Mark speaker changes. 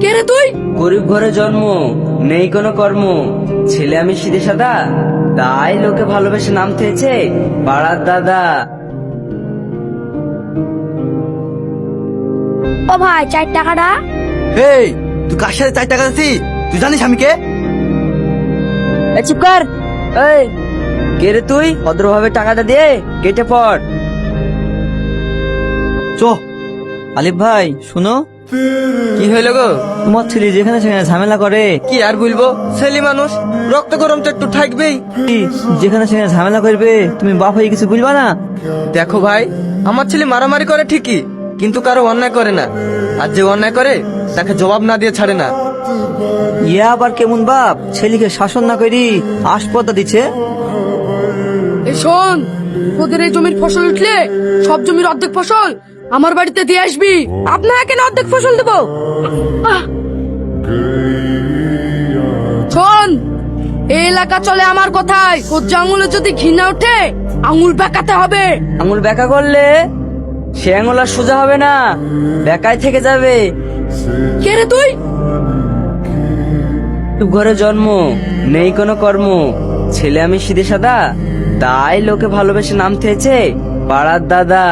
Speaker 1: কে রে তুই?
Speaker 2: গরিব ঘরে জন্ম, নেই কোনো কর্ম, ছেলে আমি সিধে সাদা, তাই লোকে ভালোবেসে নাম থেয়েছে পাড়ার দাদা।
Speaker 1: ও ভাই 4 টাকাটা।
Speaker 3: এই তুই কার সাথে 4 টাকা দিছিস? তুই জানিস আমি কে?
Speaker 2: চুপ কর। এই কে রে তুই? ভদ্রভাবে টাকাটা দিয়ে কেটে পড়।
Speaker 3: চ। আলিফ ভাই শুনো।
Speaker 4: কি হইলো গো?
Speaker 3: তোমার ছেলে যেখানে সেখানে ঝামেলা করে।
Speaker 4: কি আর বলবো, ছেলে মানুষ, রক্ত গরম তো একটু থাকবেই।
Speaker 3: কি, যেখানে সেখানে ঝামেলা করবে, তুমি বাপ হয়ে কিছু বলবা না?
Speaker 4: দেখো ভাই, আমার ছেলে মারামারি করে ঠিকই, কিন্তু কারো অন্যায় করে না। আর যে অন্যায় করে তাকে জবাব না দিয়ে ছাড়ে না।
Speaker 3: ইয়া আবার কেমন বাপ, ছেলেকে শাসন না করি আসপদা দিচ্ছে।
Speaker 1: এই শোন, তোদের এই জমির ফসল উঠলে সব জমির অর্ধেক ফসল আমার বাড়িতে দিয়ে আসবি। আপনারা কেন অর্ধেক ফসল দেবো? শোন, এই এলাকা চলে আমার কথায়। কোচ আঙুলে যদি ঘৃণা ওঠে, আঙুল বেঁকাতে হবে।
Speaker 2: আঙুল বেঁকা করলে সে আঙুল আর সোজা হবে না, বেঁকায় থেকে যাবে।
Speaker 1: কে রে তুই?
Speaker 2: গরিব ঘরে জন্ম, নেই কোনো কর্ম, ছেলে আমি সিধে সাদা, তাই লোকে ভালোবেসে নাম থেয়েছে পাড়ার দাদা।